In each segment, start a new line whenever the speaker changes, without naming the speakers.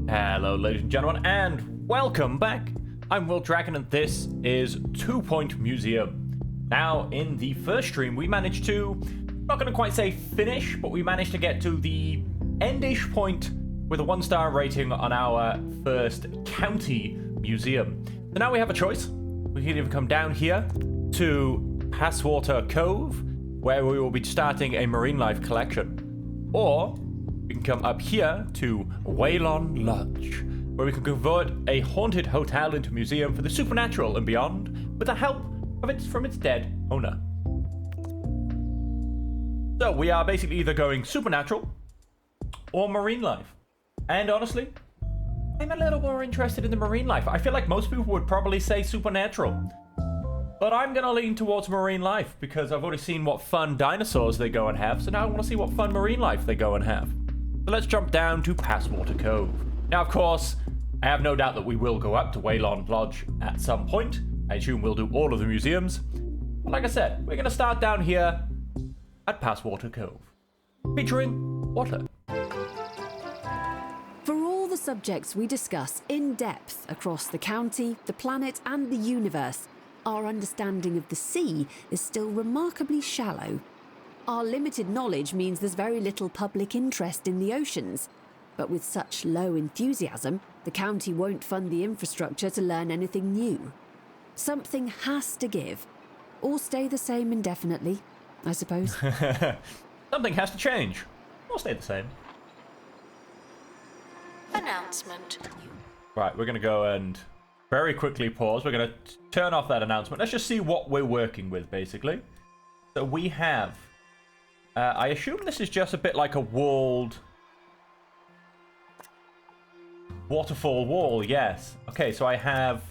Hello, ladies and gentlemen, and welcome back. I'm Will Dragon, and this is 2 Point Museum. Now, in the first stream, we managed to, not going to quite say finish, but we managed to get to the end-ish point with a 1-star rating on our first county museum. So now we have a choice. We can either come down here to Passwater Cove, where we will be starting a marine life collection, or we can come up here to Waylon Lodge, where we can convert a haunted hotel into a museum for the supernatural and beyond with the help of from its dead owner. So we are basically either going supernatural or marine life. And honestly, I'm a little more interested in the marine life. I feel like most people would probably say supernatural, but I'm going to lean towards marine life because I've already seen what fun dinosaurs they go and have, so now I want to see what fun marine life they go and have. So let's jump down to Passwater Cove. Now, of course, I have no doubt that we will go up to Waylon Lodge at some point. I assume we'll do all of the museums. But like I said, we're going to start down here at Passwater Cove, featuring water.
For all the subjects we discuss in depth across the county, the planet, and the universe, our understanding of the sea is still remarkably shallow. Our limited knowledge means there's very little public interest in the oceans. But with such low enthusiasm, the county won't fund the infrastructure to learn anything new. Something has to give, or stay the same indefinitely, I suppose.
Something has to change, or stay the same.
Announcement.
Right, we're going to go and very quickly pause. We're going to turn off that announcement. Let's just see what we're working with, basically. So we have... I assume this is just a bit like a walled... waterfall wall, yes. Okay, so I have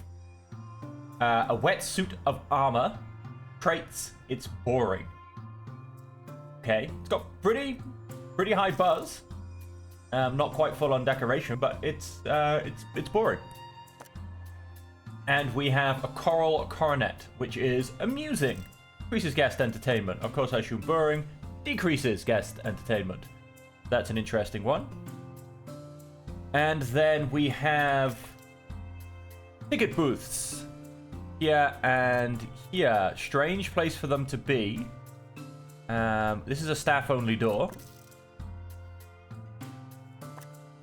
a wetsuit of armor. Traits, it's boring. Okay, it's got pretty high buzz. Not quite full on decoration, but it's boring. And we have a coral coronet, which is amusing. Increases guest entertainment. Of course, I assume boring decreases guest entertainment. That's an interesting one. And then we have ticket booths here and here. Strange place for them to be. This is a staff-only door.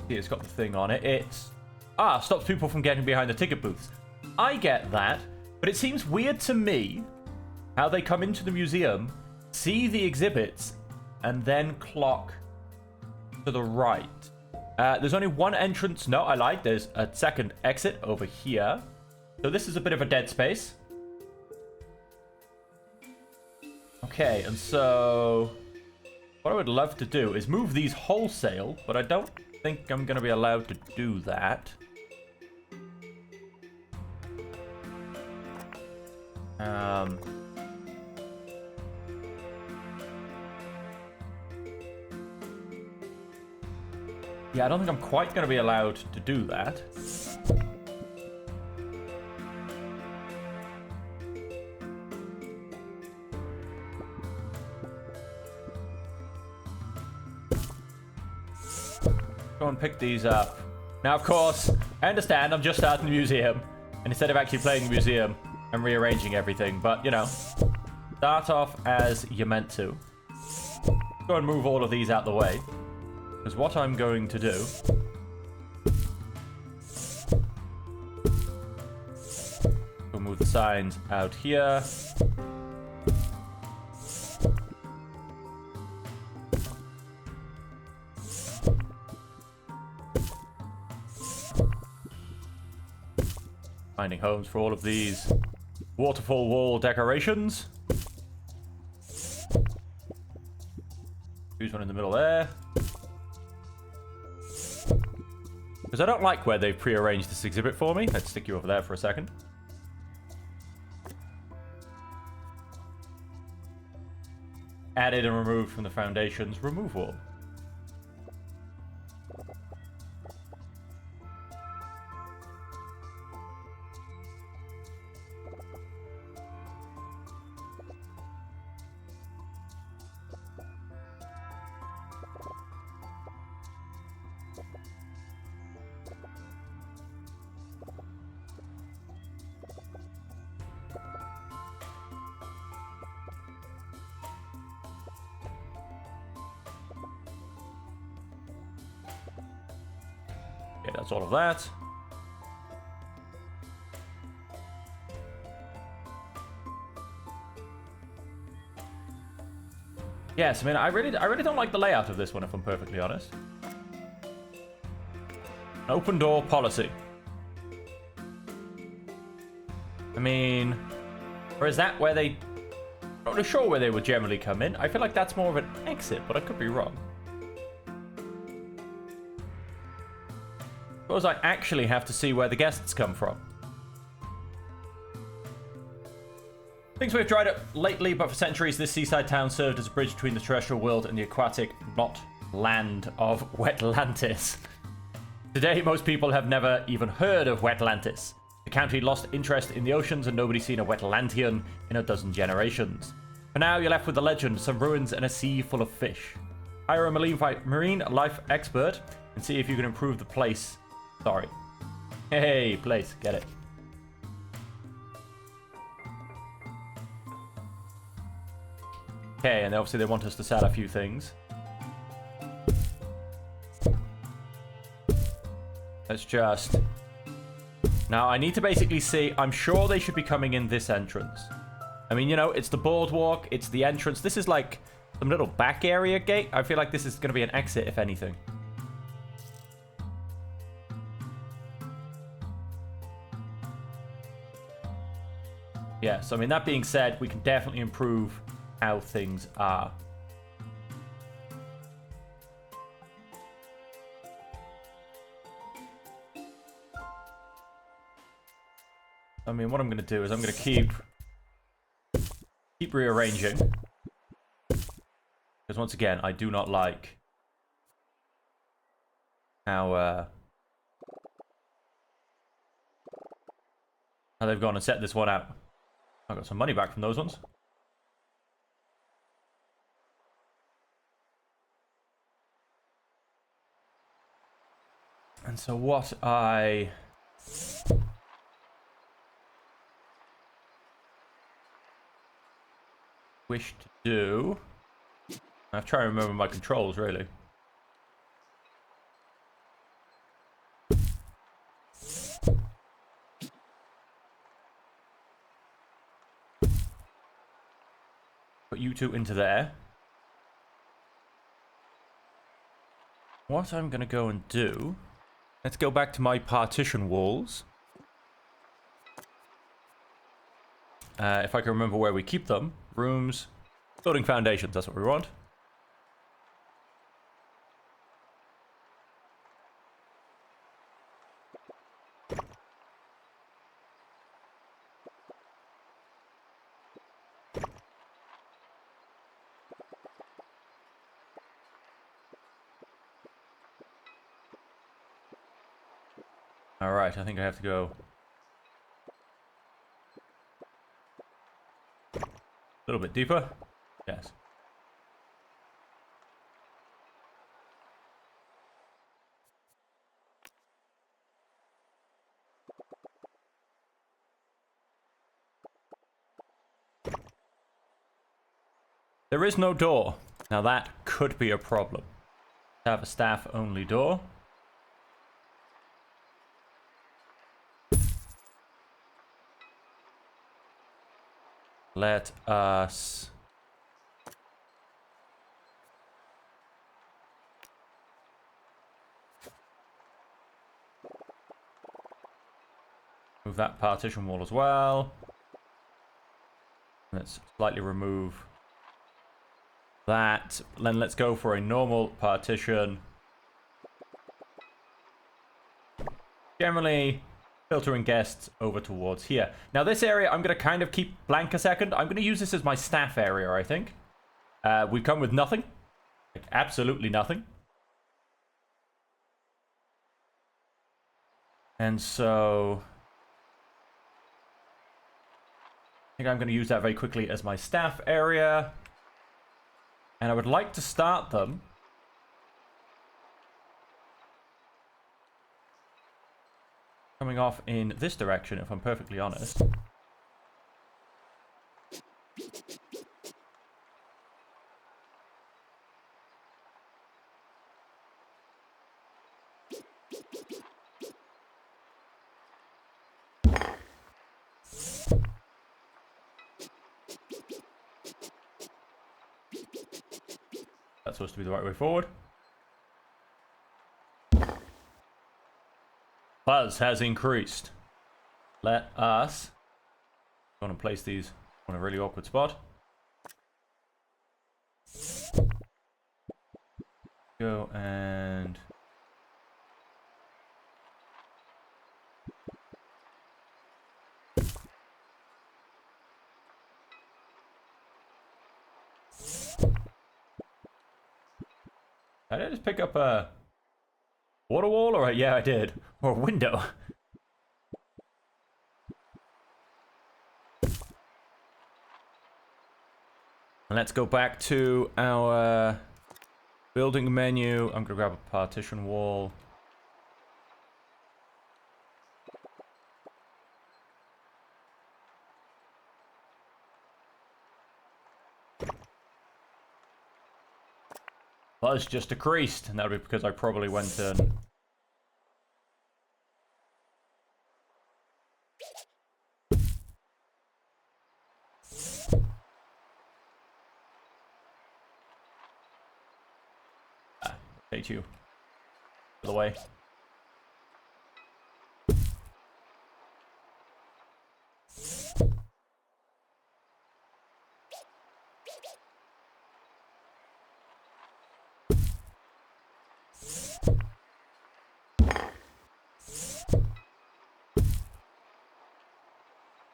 See, it's got the thing on it. It's... stops people from getting behind the ticket booths. I get that, but it seems weird to me how they come into the museum, see the exhibits, and then clock to the right. There's only one entrance. No, I lied. There's a second exit over here. So this is a bit of a dead space. Okay, and so what I would love to do is move these wholesale, but I don't think I'm going to be allowed to do that. Yeah, I don't think I'm quite going to be allowed to do that. Go and pick these up. Now, of course, I understand I'm just starting the museum, and instead of actually playing the museum, I'm rearranging everything. But, you know, start off as you're meant to. Go and move all of these out the way. Because what I'm going to do... we'll move the signs out here. Finding homes for all of these waterfall wall decorations. Choose one in the middle there. Because I don't like where they've prearranged this exhibit for me. Let's stick you over there for a second. Added and removed from the foundations. Remove all. Okay, that's all of that. Yes, I mean, I really don't like the layout of this one, if I'm perfectly honest. Open door policy. I mean, or is that where they... I'm not really sure where they would generally come in. I feel like that's more of an exit, but I could be wrong. Suppose I actually have to see where the guests come from. Things we've dried up lately, but for centuries this seaside town served as a bridge between the terrestrial world and the aquatic, not land of Wetlantis. Today, most people have never even heard of Wetlantis. The county lost interest in the oceans and nobody's seen a Wetlantian in a dozen generations. For now, you're left with the legend, some ruins and a sea full of fish. Hire a marine life expert and see if you can improve the place. Sorry. Hey, place, get it. Okay, and obviously they want us to sell a few things. Let's just... Now, I need to basically see... I'm sure they should be coming in this entrance. I mean, you know, it's the boardwalk, it's the entrance. This is like some little back area gate. I feel like this is going to be an exit, if anything. Yes, I mean, that being said, we can definitely improve how things are. I mean, what I'm going to do is I'm going to keep rearranging. Because once again, I do not like how they've gone and set this one out. I got some money back from those ones. And so what I wish to do... I'm trying to remember my controls, really. Put you two into there. What I'm going to go and do... Let's go back to my partition walls. If I can remember where we keep them. Rooms. Building foundations, that's what we want. Alright, I think I have to go a little bit deeper. Yes. There is no door. Now that could be a problem. Have a staff-only door. Let us... move that partition wall as well. Let's slightly remove that. Then let's go for a normal partition. Generally... filtering guests over towards here. Now this area I'm going to kind of keep blank a second. I'm going to use this as my staff area, I think. We come with nothing. Like, absolutely nothing. And so... I think I'm going to use that very quickly as my staff area. And I would like to start them... coming off in this direction, if I'm perfectly honest. that's supposed to be the right way forward. Buzz has increased. Let us go and place these on a really awkward spot. Go and did I just pick up a water wall? Or yeah, I did. Or a window. And let's go back to our building menu. I'm gonna grab a partition wall. Buzz just decreased, and that'll be because I probably went and... Take you. Out of the way.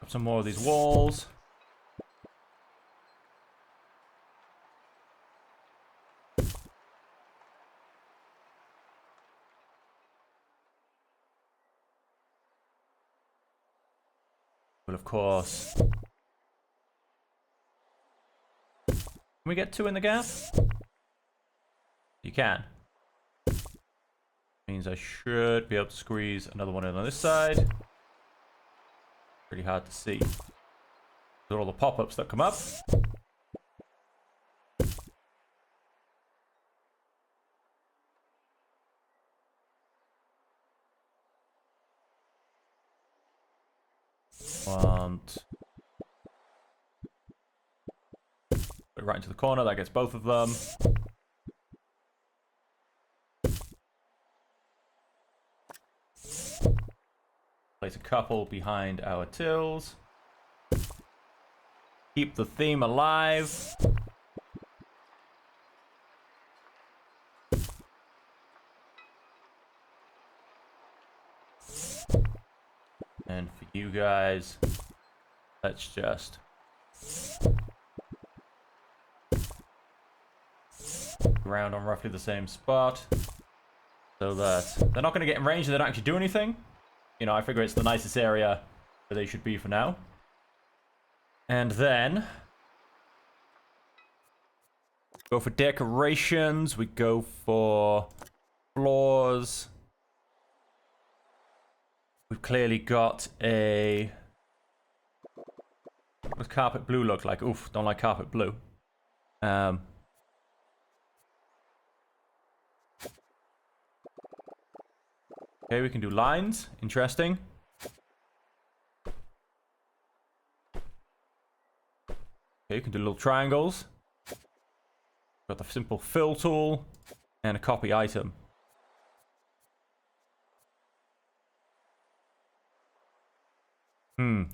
Up some more of these walls. But of course, can we get 2 in the gap? You can. Means I should be able to squeeze another one in on this side. Pretty hard to see. These are all the pop-ups that come up. Want put it right into the corner. That gets both of them. Place a couple behind our tills. Keep the theme alive. And for you guys, let's just ground on roughly the same spot so that they're not going to get in range and they don't actually do anything. You know, I figure it's the nicest area where they should be for now. And then go for decorations. We go for floors. We've clearly got a... What does carpet blue look like? Oof, don't like carpet blue. Okay, we can do lines. Interesting. Okay, you can do little triangles. Got the simple fill tool and a copy item.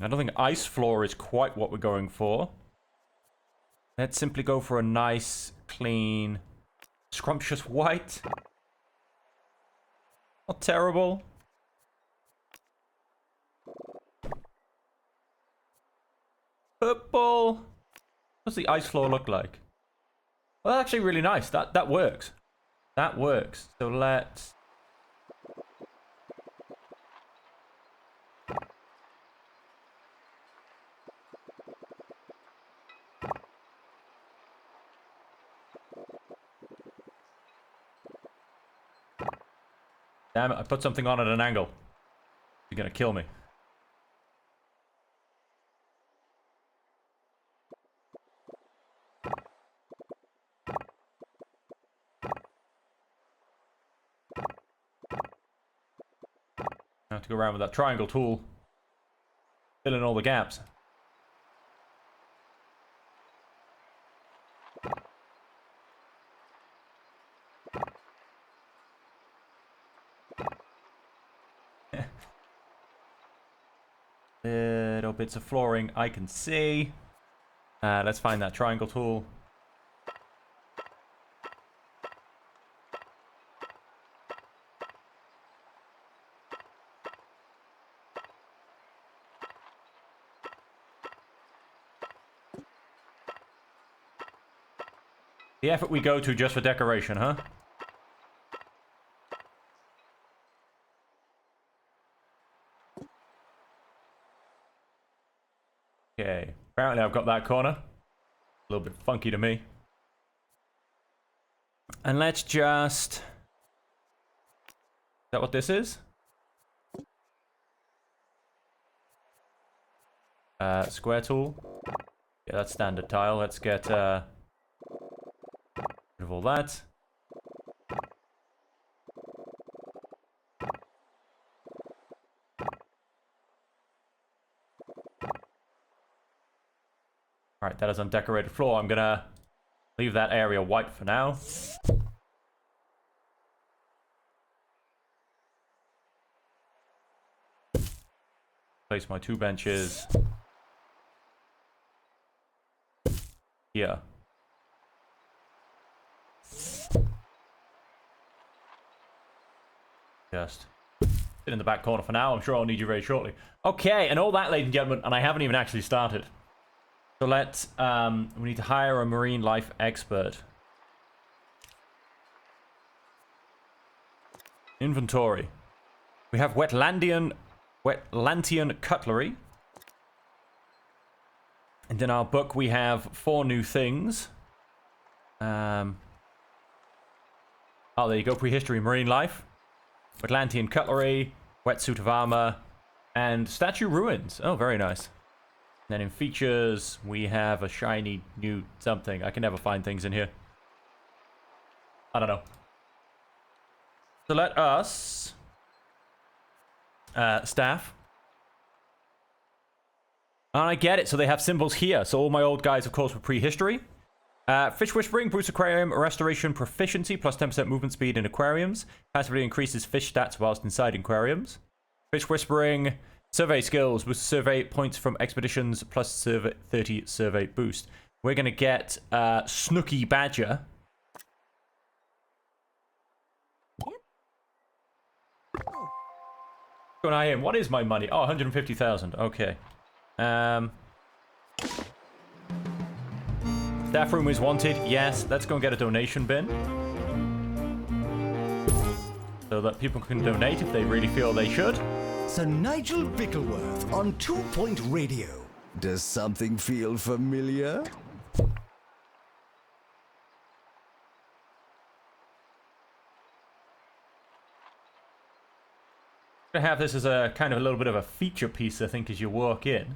I don't think ice floor is quite what we're going for. Let's simply go for a nice, clean, scrumptious white. Not terrible. Purple. What's the ice floor look like? Well, that's actually really nice. That works. That works. So let's... Damn it, I put something on at an angle. You're gonna kill me. I have to go around with that triangle tool. Fill in all the gaps. Little bits of flooring I can see. Let's find that triangle tool. The effort we go to just for decoration, huh? Okay. Apparently I've got that corner. A little bit funky to me. And let's just... Is that what this is? Square tool. Yeah, that's standard tile. Let's get rid of all that. Alright, that is undecorated floor. I'm gonna leave that area white for now. Place my 2 benches here. Just sit in the back corner for now. I'm sure I'll need you very shortly. Okay, and all that, ladies and gentlemen, and I haven't even actually started. So let's, we need to hire a marine life expert. Inventory. We have Wetlandian cutlery. And in our book we have 4 new things. Oh, there you go. Prehistory marine life. Wetlandian cutlery. Wetsuit of armor. And statue ruins. Oh, very nice. Then in features, we have a shiny new something. I can never find things in here. I don't know. So let us... staff. And I get it. So they have symbols here. So all my old guys, of course, were prehistory. Fish Whispering, Boost Aquarium, Restoration Proficiency, plus 10% movement speed in aquariums. Passively increases fish stats whilst inside aquariums. Fish Whispering... Survey skills with survey points from expeditions plus 30 survey boost. We're going to get Snooky Badger. Going on in. What is my money? Oh, 150,000. Okay. Staff room is wanted. Yes. Let's go and get a donation bin. So that people can donate if they really feel they should.
Sir Nigel Bickleworth on 2 Point Radio. Does something feel familiar?
I'm gonna have this as a kind of a little bit of a feature piece, I think, as you walk in.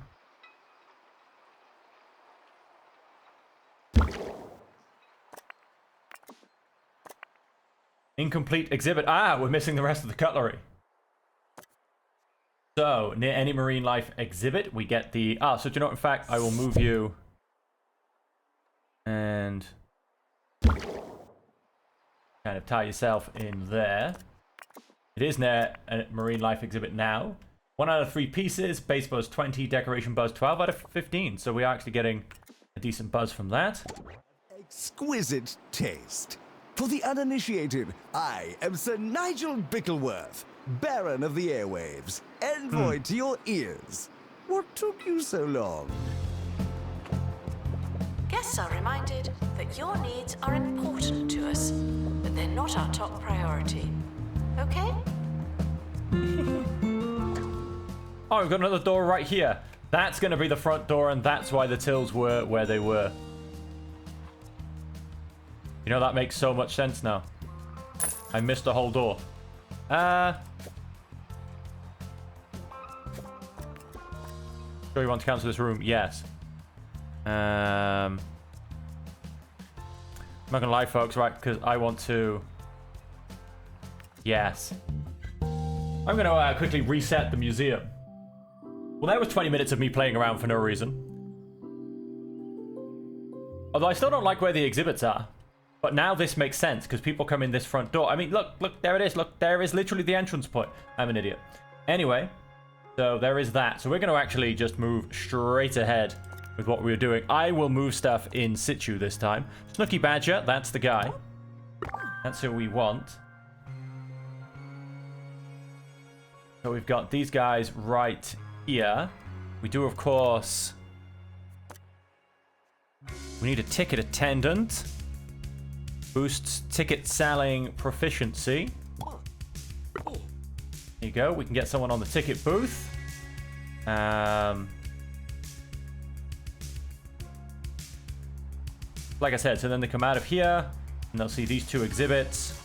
Incomplete exhibit. Ah, we're missing the rest of the cutlery. So, near any marine life exhibit, we get the... Ah, so do you know what? In fact, I will move you. And... kind of tie yourself in there. It is near a marine life exhibit now. 1 out of 3 pieces. Base buzz 20. Decoration buzz 12 out of 15. So we are actually getting a decent buzz from that.
Exquisite taste. For the uninitiated, I am Sir Nigel Bickleworth, Baron of the Airwaves, envoy to your ears. What took you so long?
Guests are reminded that your needs are important to us, but they're not our top priority. Okay?
Oh, we've got another door right here. That's going to be the front door, and that's why the tills were where they were. You know, that makes so much sense now. I missed the whole door. Sure you want to cancel this room? Yes. I'm not gonna lie, folks, right? Because I want to... Yes. I'm gonna quickly reset the museum. Well, that was 20 minutes of me playing around for no reason. Although I still don't like where the exhibits are. But now this makes sense, because people come in this front door. I mean, look, there it is. Look, there is literally the entrance point. I'm an idiot. Anyway, So there is that. So we're going to actually just move straight ahead with what we're doing. I will move stuff in situ this time. Snooky Badger, that's the guy. That's who we want. So we've got these guys right here. We do, of course... We need a ticket attendant. Boosts ticket selling proficiency. There you go. We can get someone on the ticket booth. Like I said, so then they come out of here and they'll see these 2 exhibits.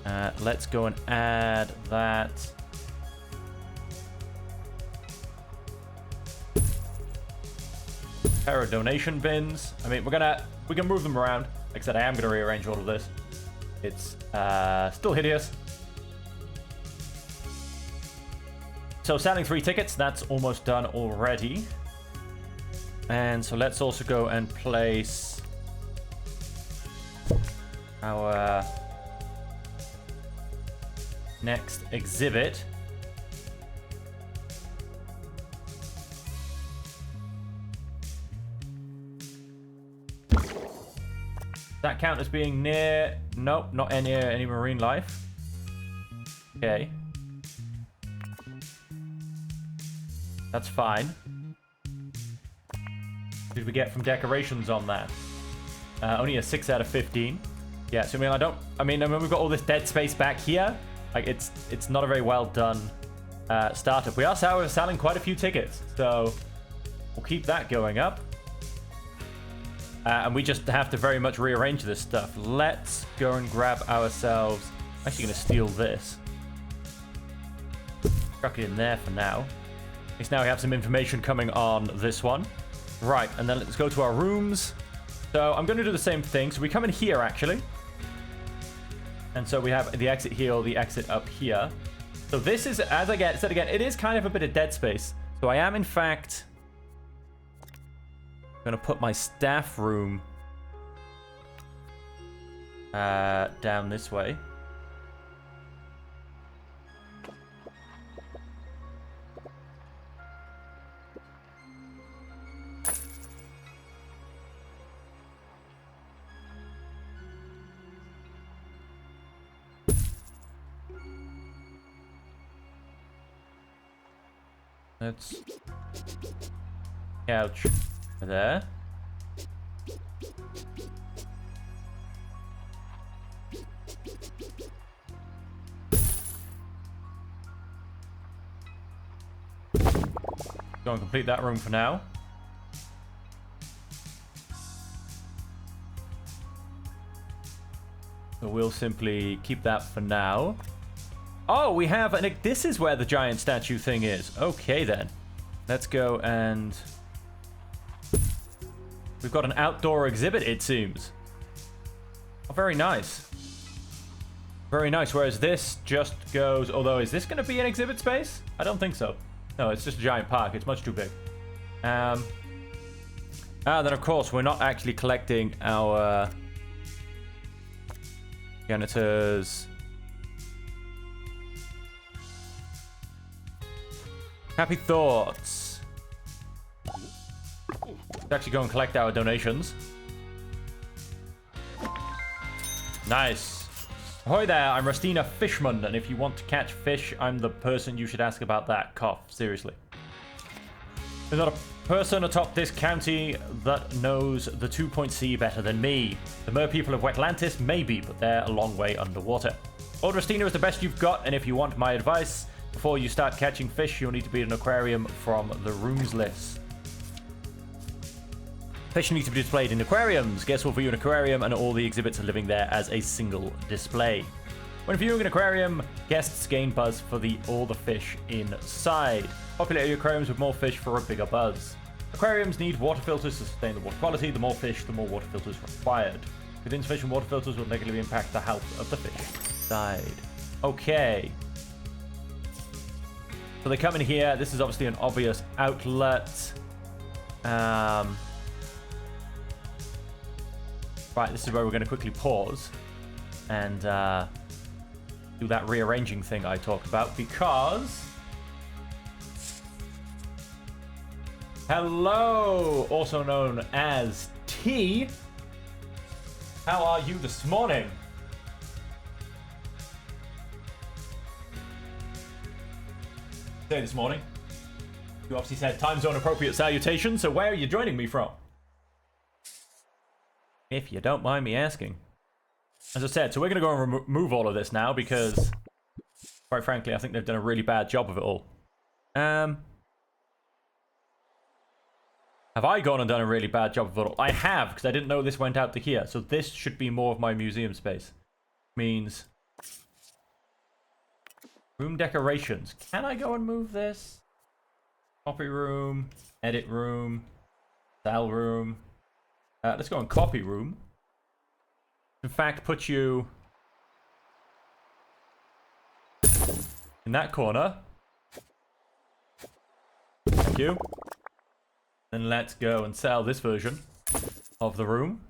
Let's go and add that. Pair of donation bins. I mean, we can move them around. Like I said, I am going to rearrange all of this. It's still hideous. So selling 3 tickets, that's almost done already. And so let's also go and place our next exhibit. That count as being near... Nope, not near any marine life. Okay. That's fine. What did we get from decorations on that? Only a 6 out of 15. Yeah, so I mean, we've got all this dead space back here. Like, it's not a very well done startup. We are selling quite a few tickets, so we'll keep that going up. And we just have to very much rearrange this stuff. Let's go and grab ourselves... I'm actually going to steal this. Chuck it in there for now. At least now we have some information coming on this one. Right, and then let's go to our rooms. So I'm going to do the same thing. So we come in here, actually. And so we have the exit here, or the exit up here. So this is, as I said again, it is kind of a bit of dead space. So I am, in fact... going to put my staff room down this way. Let's couch there. Go and complete that room for now. So we'll simply keep that for now. Oh, we have an... This is where the giant statue thing is. Okay, then. Let's go and... We've got an outdoor exhibit, it seems. Oh, very nice. Very nice. Whereas this just goes... Although, is this going to be an exhibit space? I don't think so. No, it's just a giant park. It's much too big. Then, of course, we're not actually collecting our... janitors... Happy thoughts. Let's actually go and collect our donations. Nice. Ahoy there, I'm Rustina Fishman, and if you want to catch fish, I'm the person you should ask about that. Cough, seriously. There's not a person atop this county that knows the 2.C better than me. The mer people of Wetlantis, maybe, but they're a long way underwater. Old Rustina is the best you've got, and if you want my advice, before you start catching fish, you'll need to be in an aquarium from the rooms list. Fish need to be displayed in aquariums. Guests will view an aquarium, and all the exhibits are living there as a single display. When viewing an aquarium, guests gain buzz for all the fish inside. Populate your aquariums with more fish for a bigger buzz. Aquariums need water filters to sustain the water quality. The more fish, the more water filters required. With insufficient water filters will negatively impact the health of the fish inside. Okay. So they come in here. This is obviously an obvious outlet. Right, this is where we're going to quickly pause and do that rearranging thing I talked about, because Hello, also known as T. How are you this morning? Say this morning. You obviously said time zone appropriate salutation, so where are you joining me from? If you don't mind me asking. As I said, so we're going to go and remove all of this now because, quite frankly, I think they've done a really bad job of it all. Have I gone and done a really bad job of it all? I have, because I didn't know this went out to here. So this should be more of my museum space. Means room decorations. Can I go and move this? Copy room, edit room, cell room. Let's go on copy room. In fact, put you in that corner. Thank you. Then let's go and sell this version of the room.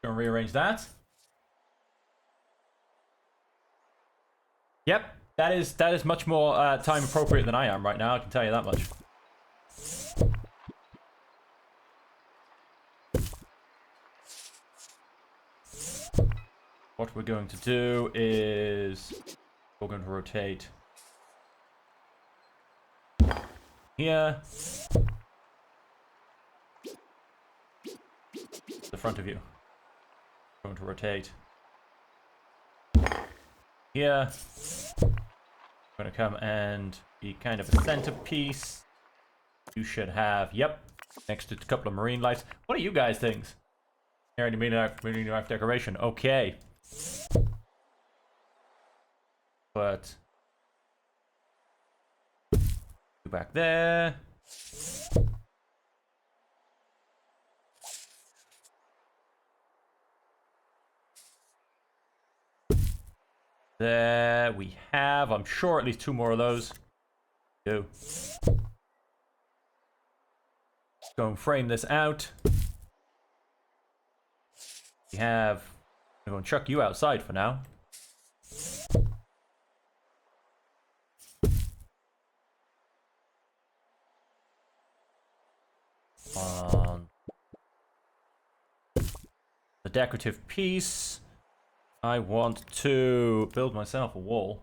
Go and rearrange that. Yep, that is much more time appropriate than I am right now. I can tell you that much. What we're going to do is we're going to rotate here, the front of you. We're going to rotate here. We're going to come and be kind of a centerpiece. You should have, yep, next to a couple of marine lights. What do you guys think? Here in the marine life decoration. Okay. But go back there. There we have, I'm sure, at least 2 more of those. Go. Go and frame this out. We have. I'm going to chuck you outside for now. On the decorative piece, I want to build myself a wall.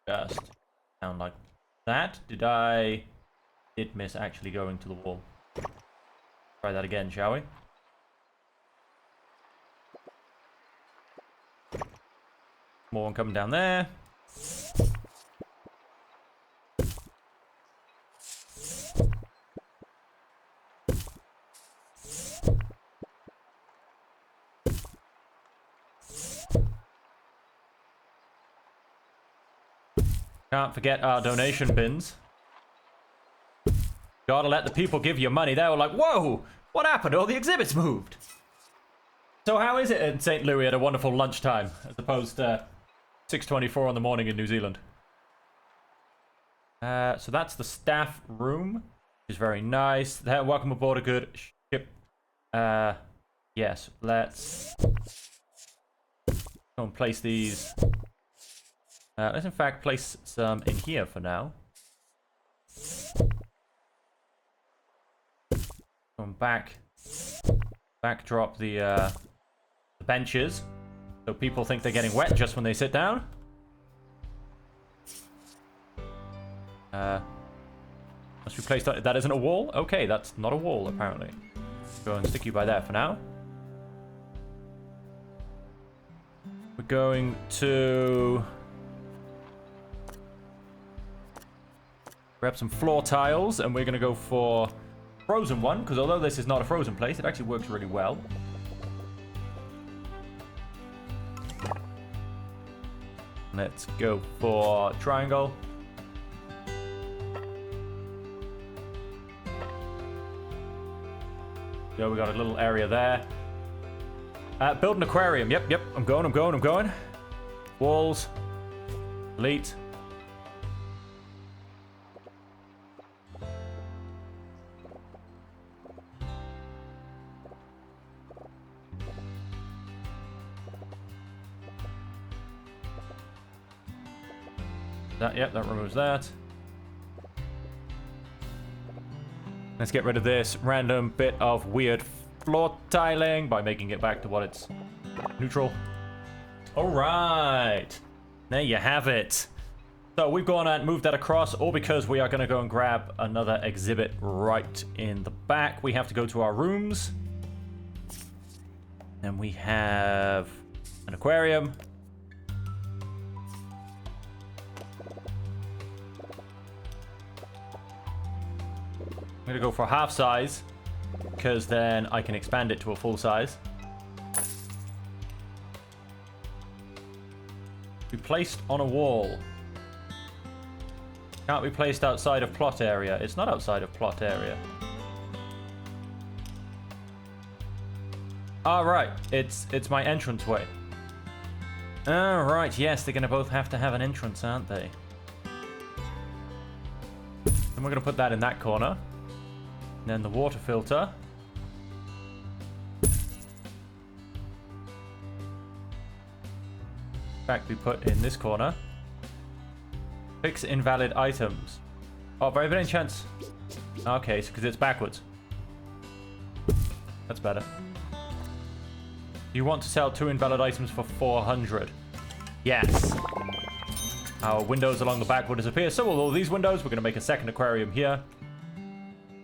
Just down like that. Did miss actually going to the wall. Try that again, shall we? More one coming down there. Can't forget our donation bins. Gotta let the people give you money. They were like, whoa, what happened? All the exhibits moved. So how is it in St. Louis at a wonderful lunchtime, as opposed to 6:24 in the morning in New Zealand? So that's the staff room, which is very nice. Welcome aboard a good ship. Yes, let's go and place these. Let's in fact place some in here for now. Go and backdrop the benches, so people think they're getting wet just when they sit down. Must be placed. That isn't a wall. Okay, that's not a wall apparently. Go and stick you by there for now. We're going to grab some floor tiles, and we're going to go for frozen one, because although this is not a frozen place, it actually works really well. Let's go for triangle. So we got a little area there. Build an aquarium. Yep. I'm going. Walls. Delete. That, yep, that removes that. Let's get rid of this random bit of weird floor tiling by making it back to what it's neutral. All right. There you have it. So we've gone and moved that across, all because we are going to go and grab another exhibit right in the back. We have to go to our rooms. And we have an aquarium. I'm going to go for half size, because then I can expand it to a full size. Be placed on a wall. Can't be placed outside of plot area. It's not outside of plot area. Alright, it's my entranceway. Alright, yes, they're going to both have to have an entrance, aren't they? And we're going to put that in that corner. And then the water filter. In fact, we put in this corner. Fix invalid items. Oh, very any chance. Okay, so because it's backwards. That's better. You want to sell 2 invalid items for 400. Yes. Our windows along the back will disappear. So will all these windows. We're going to make a second aquarium here.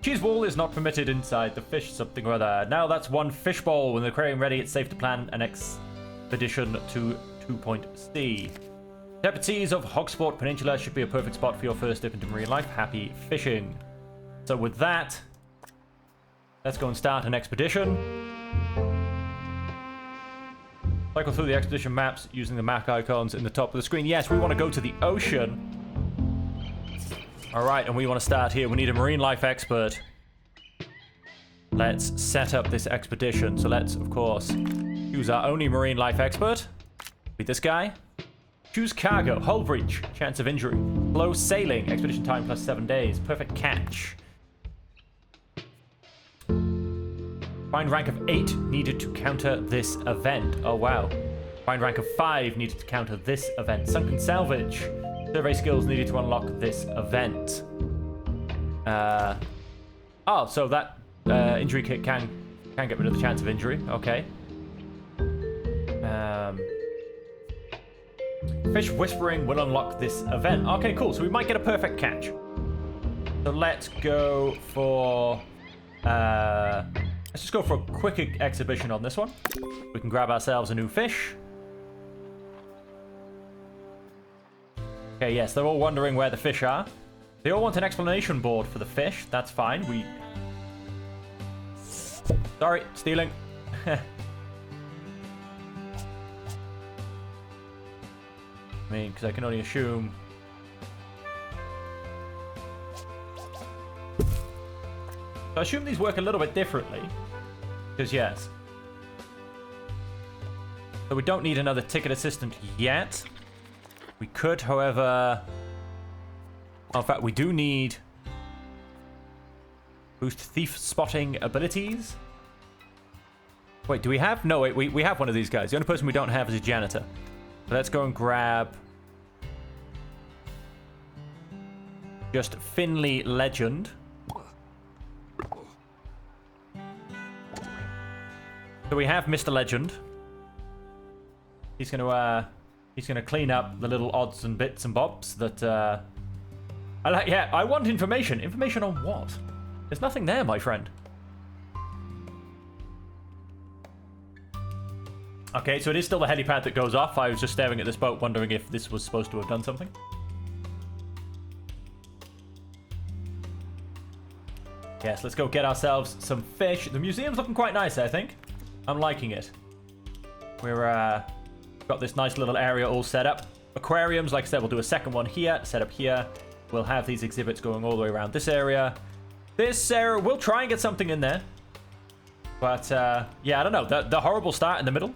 Cheese wall is not permitted inside the fish something or other. Now that's 1 fish bowl. When the aquarium ready, it's safe to plan an expedition to 2.C. Deputies of Hogsport Peninsula should be a perfect spot for your first dip into marine life. Happy fishing. So with that, let's go and start an expedition. Cycle through the expedition maps using the map icons in the top of the screen. Yes, we want to go to the ocean. All right, and we want to start here. We need a marine life expert. Let's set up this expedition. So let's, of course, use our only marine life expert. Be this guy. Choose cargo, hull breach, chance of injury. Slow sailing, expedition time plus 7 days. Perfect catch. Find rank of 8 needed to counter this event. Oh, wow. Find rank of 5 needed to counter this event. Sunken salvage. Survey skills needed to unlock this event. Oh, so that injury kit can get rid of the chance of injury. Okay. Fish whispering will unlock this event. Okay, cool. So we might get a perfect catch. So let's go for... let's just go for a quick exhibition on this one. We can grab ourselves a new fish. Okay, yes, they're all wondering where the fish are. They all want an explanation board for the fish. That's fine. Sorry, stealing. I mean, because I can only assume... So I assume these work a little bit differently. Because, yes. So we don't need another ticket assistant yet. We could, however... In fact, we do need... Boost thief spotting abilities. Wait, do we have... No, wait, we have one of these guys. The only person we don't have is a janitor. So let's go and grab... Just Finley Legend. So we have Mr. Legend. He's gonna clean up the little odds and bits and bobs that I want information. Information on what? There's nothing there, my friend. Okay, so it is still the helipad that goes off. I was just staring at this boat, wondering if this was supposed to have done something. Yes, let's go get ourselves some fish. The museum's looking quite nice, I think. I'm liking it. We're got this nice little area all set up. Aquariums, like I said, we'll do a second one here, set up here. We'll have these exhibits going all the way around this area. This area, we'll try and get something in there. But, yeah, I don't know. The horrible start in the middle.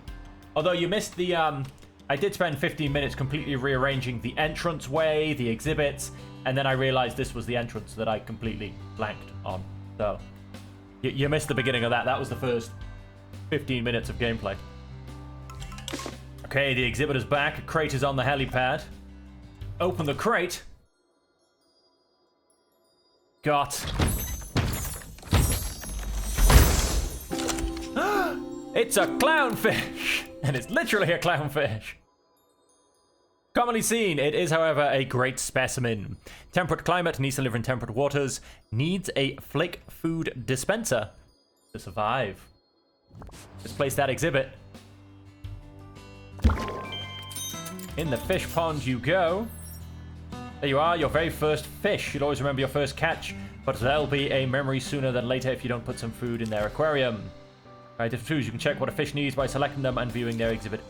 Although you missed the, I did spend 15 minutes completely rearranging the entranceway, the exhibits, and then I realized this was the entrance that I completely blanked on. So, you missed the beginning of that. That was the first 15 minutes of gameplay. Okay, the exhibit is back. A crate is on the helipad. Open the crate. Got It's a clownfish! And it's literally a clownfish. Commonly seen, it is, however, a great specimen. Temperate climate, needs to live in temperate waters, needs a flake food dispenser to survive. Let's place that exhibit. In the fish pond you go. There you are, your very first fish. You'll always remember your first catch, but there'll be a memory sooner than later if you don't put some food in their aquarium. Alright, different tools. You can check what a fish needs by selecting them and viewing their exhibit.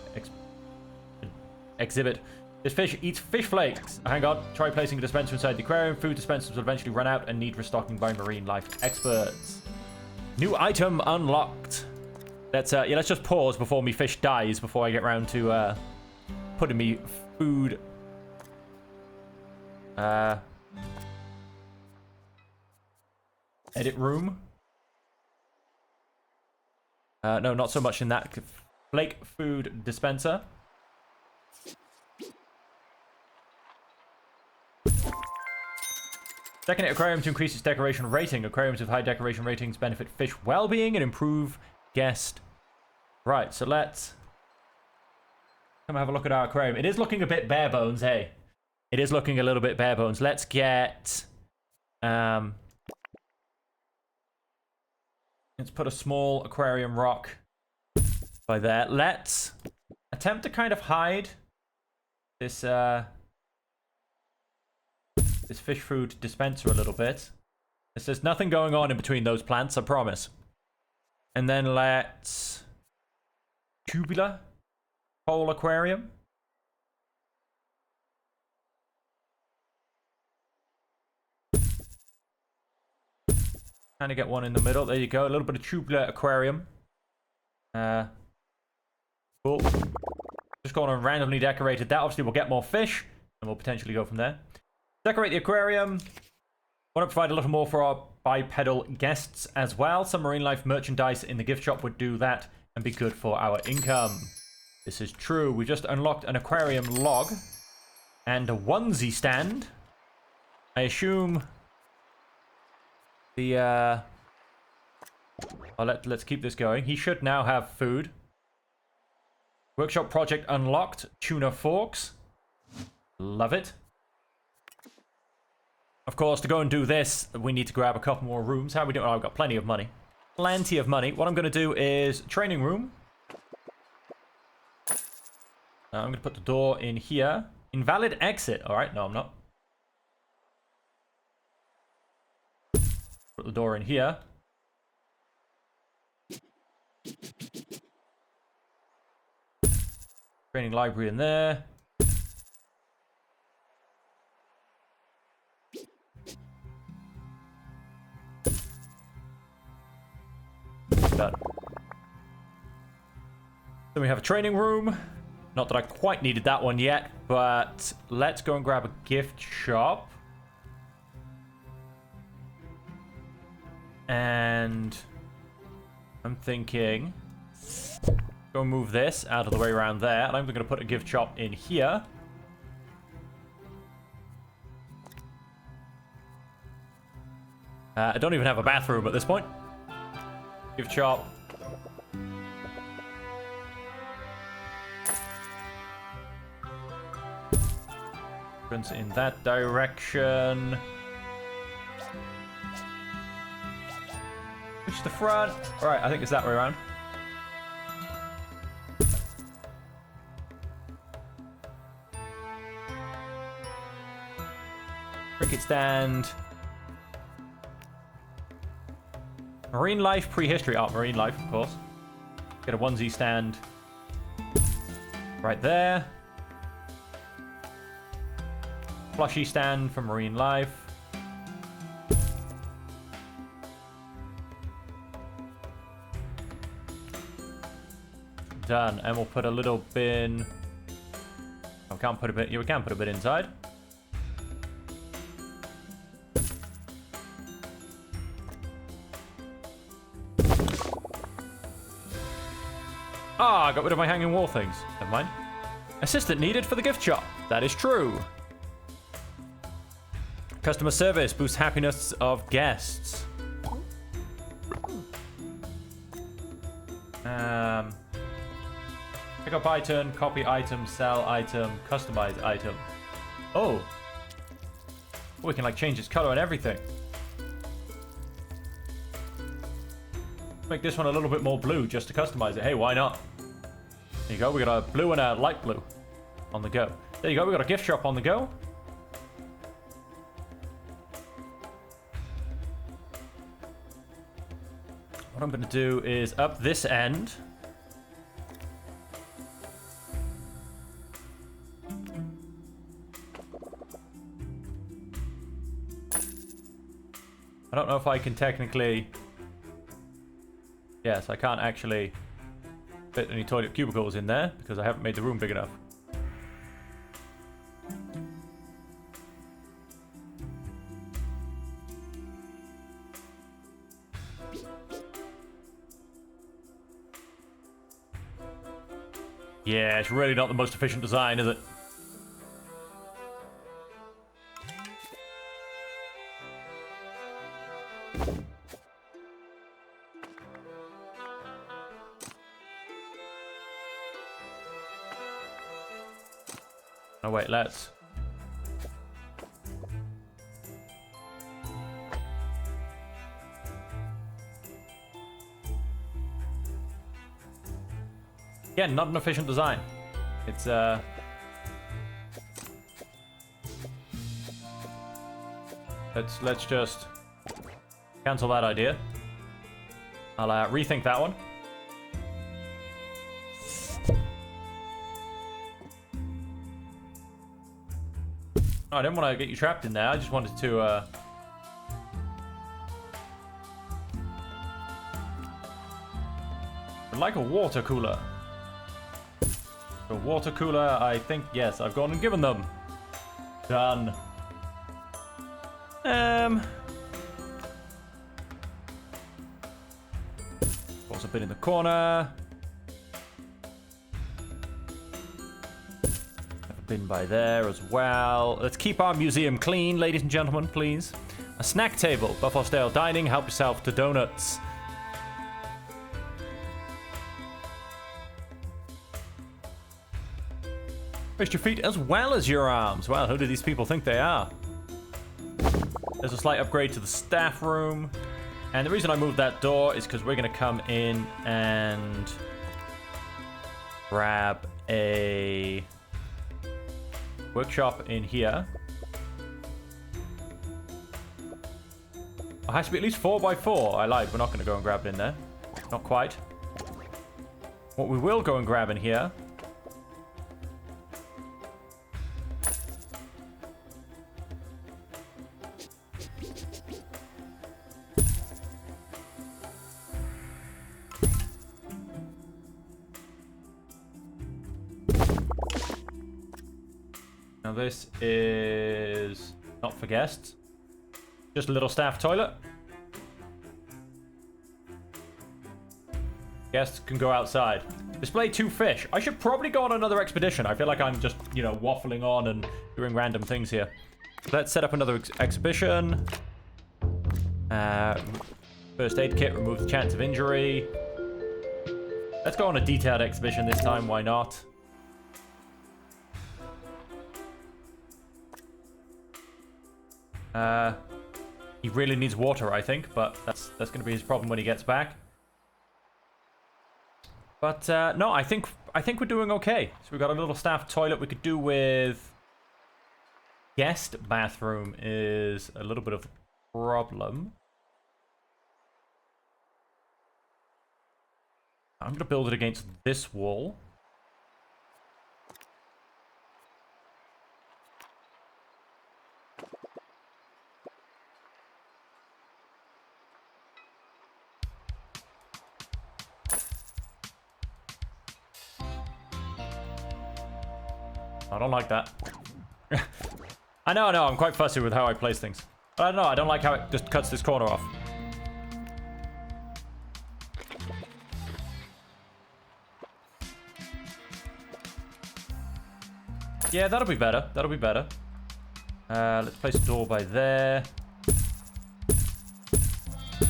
This fish eats fish flakes. Hang on. Try placing a dispenser inside the aquarium. Food dispensers will eventually run out and need restocking by marine life experts. New item unlocked. Let's just pause before me fish dies before I get round to putting me food. Edit room. No, not so much in that. Flake food dispenser. Decorate aquarium to increase its decoration rating. Aquariums with high decoration ratings benefit fish well-being and improve guest. Right, so let's come have a look at our aquarium. It is looking a bit bare bones, hey. It is looking a little bit bare bones. Let's get let's put a small aquarium rock by there. Let's attempt to kind of hide this this fish food dispenser a little bit. There's nothing going on in between those plants, I promise. And then let's tubular whole aquarium. Kind of get one in the middle. There you go. A little bit of tubular aquarium. Cool. Just going on randomly decorated that. Obviously, we'll get more fish, and we'll potentially go from there. Decorate the aquarium. Want to provide a little more for our bipedal guests as well. Some marine life merchandise in the gift shop would do that and be good for our income. This is true. We just unlocked an aquarium log and a onesie stand. I assume the let's keep this going. He should now have food. Workshop project unlocked. Tuna forks. Love it. Of course, to go and do this, we need to grab a couple more rooms. How are we doing? Oh, I've got plenty of money. Plenty of money. What I'm going to do is training room. I'm going to put the door in here. Invalid exit. All right. No, I'm not. Put the door in here. Training library in there. Done. Then we have a training room. Not that I quite needed that one yet, but let's go and grab a gift shop. And I'm thinking, go move this out of the way around there. And I'm going to put a gift shop in here. I don't even have a bathroom at this point. Gift shop. In that direction. Which is the front? Alright, I think it's that way around. Cricket stand. Marine life, prehistory. Oh, marine life, of course. Get a onesie stand right there. Plushie stand for marine life. Done. And we'll put a little bin. Oh, we can't put a bit. Yeah, we can put a bit inside. Ah, I got rid of my hanging wall things. Never mind. Assistant needed for the gift shop. That is true. Customer service boosts happiness of guests. Pick up item, copy item, sell item, customize item. Oh. We can like change its color and everything. Make this one a little bit more blue just to customize it. Hey, why not? There you go. We got a blue and a light blue on the go. There you go. We got a gift shop on the go. What I'm going to do is up this end. I don't know if I can technically... Yes, I can't actually fit any toilet cubicles in there because I haven't made the room big enough. Yeah, it's really not the most efficient design, is it? Oh wait, let's... Yeah, not an efficient design. It's let's just cancel that idea. I'll rethink that one. No, I didn't want to get you trapped in there. I just wanted to I'd like a water cooler. A water cooler, I think, yes, I've gone and given them. Done. Also been in the corner. Have a bin by there as well. Let's keep our museum clean, ladies and gentlemen, please. A snack table, buffalo style dining, help yourself to donuts. Raise your feet as well as your arms. Well, who do these people think they are? There's a slight upgrade to the staff room. And the reason I moved that door is because we're going to come in and grab a workshop in here. It has to be at least 4x4. I lied. We're not going to go and grab it in there. Not quite. What we will go and grab in here... Now this is not for guests, just a little staff toilet. Guests can go outside. Display 2 fish. I should probably go on another expedition. I feel like I'm just, you know, waffling on and doing random things here. Let's set up another exhibition. First aid kit, remove the chance of injury. Let's go on a detailed exhibition this time, why not? He really needs water, I think, but that's going to be his problem when he gets back. But no, I think we're doing okay. So we've got a little staff toilet we could do with. Guest bathroom is a little bit of a problem. I'm going to build it against this wall. I don't like that. I know, I'm quite fussy with how I place things. But I don't know, I don't like how it just cuts this corner off. Yeah, that'll be better. That'll be better. Let's place a door by there.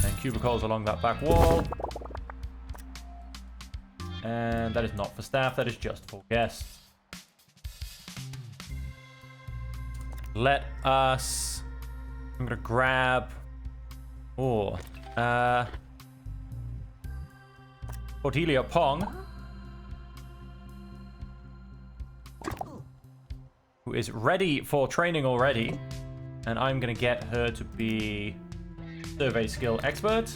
And cubicles along that back wall. And that is not for staff, that is just for guests. Let us... I'm gonna grab... Oh, Cordelia Pong, who is ready for training already. And I'm gonna get her to be survey skill expert.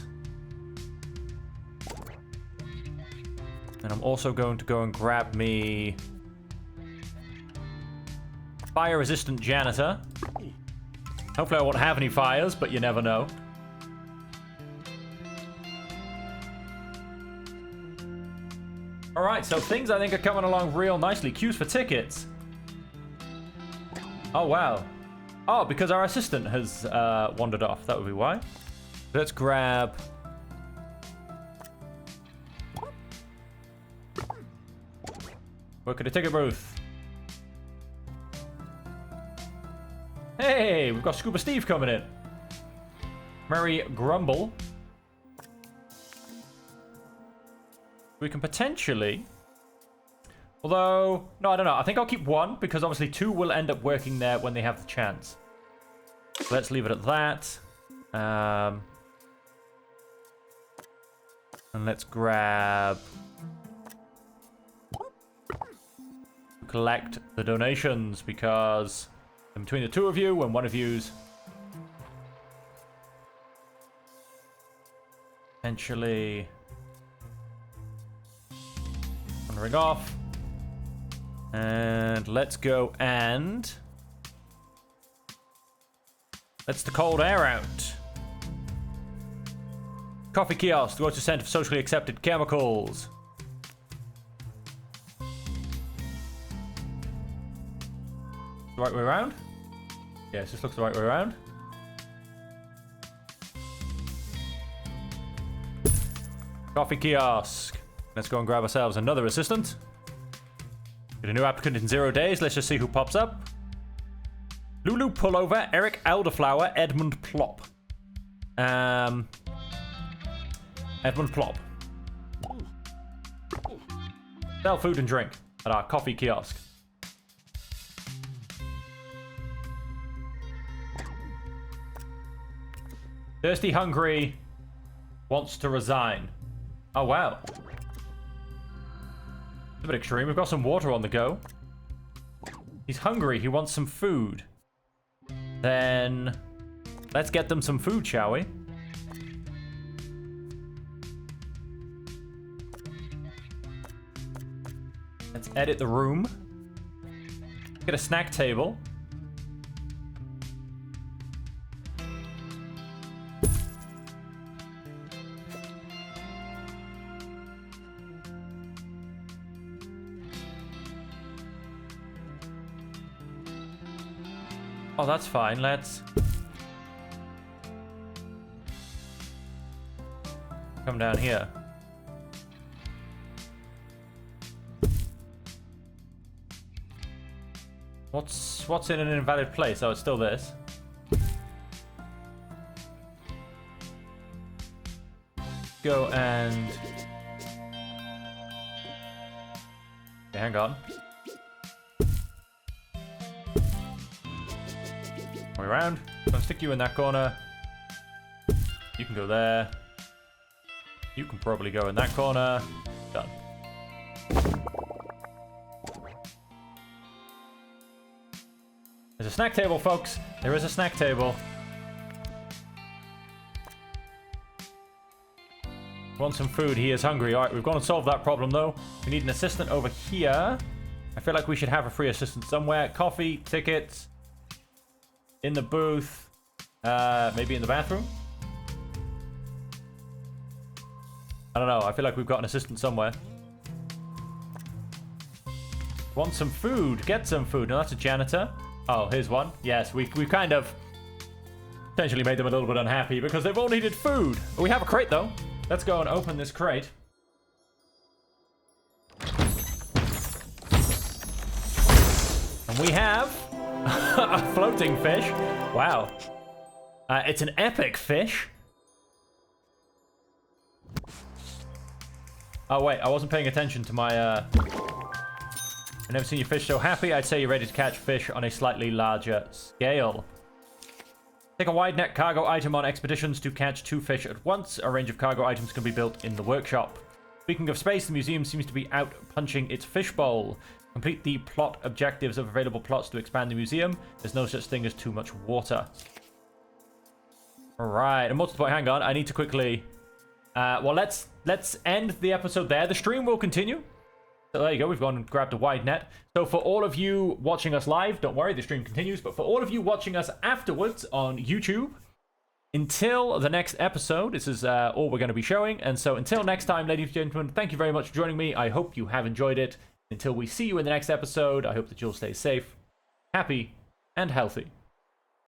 And I'm also going to go and grab me fire resistant janitor. Hopefully I won't have any fires, but you never know. Alright, so things I think are coming along real nicely. Queues for tickets. Oh, wow. Oh, because our assistant has wandered off. That would be why. Let's grab... Work at a ticket booth. Hey, we've got Scuba Steve coming in. Mary Grumble. We can potentially... Although... No, I don't know. I think I'll keep one, because obviously two will end up working there when they have the chance. Let's leave it at that. And let's grab... Collect the donations, because... in between the two of you, when one of you's... Potentially... Wandering off. And let's go and... Let's the cold air out. Coffee kiosk, go to center for socially accepted chemicals. The right way around? Yes, this looks the right way around. Coffee kiosk. Let's go and grab ourselves another assistant. Get a new applicant in 0 days. Let's just see who pops up. Lulu Pullover, Eric Elderflower, Edmund Plop. Edmund Plop. Sell food and drink at our coffee kiosk. Thirsty Hungry wants to resign. Oh, wow. It's a bit extreme. We've got some water on the go. He's hungry. He wants some food. Then let's get them some food, shall we? Let's edit the room. Get a snack table. Oh, that's fine. Let's come down here. What's in an invalid place? Oh, it's still this. Go and... Okay, hang on. Way around. I'll stick you in that corner. You can go there. You can probably go in that corner. Done. There's a snack table, folks. There is a snack table. Want some food. He is hungry. Alright, we've gone and solved that problem, though. We need an assistant over here. I feel like we should have a free assistant somewhere. Coffee, tickets. In the booth. Maybe in the bathroom? I don't know. I feel like we've got an assistant somewhere. Want some food. Get some food. No, that's a janitor. Oh, here's one. Yes, we've kind of potentially made them a little bit unhappy because they've all needed food. We have a crate, though. Let's go and open this crate. And we have a floating fish. Wow. It's an epic fish. Oh, wait. I wasn't paying attention to my... I've never seen your fish so happy. I'd say you're ready to catch fish on a slightly larger scale. Take a wide net cargo item on expeditions to catch 2 fish at once. A range of cargo items can be built in the workshop. Speaking of space, the museum seems to be out punching its fishbowl. Complete the plot objectives of available plots to expand the museum. There's no such thing as too much water. Alright, a multiple... Hang on, I need to quickly... well, let's end the episode there. The stream will continue. So there you go, we've gone and grabbed a wide net. So for all of you watching us live, don't worry, the stream continues. But for all of you watching us afterwards on YouTube, until the next episode, this is all we're going to be showing. And so until next time, ladies and gentlemen, thank you very much for joining me. I hope you have enjoyed it. Until we see you in the next episode, I hope that you'll stay safe, happy, and healthy.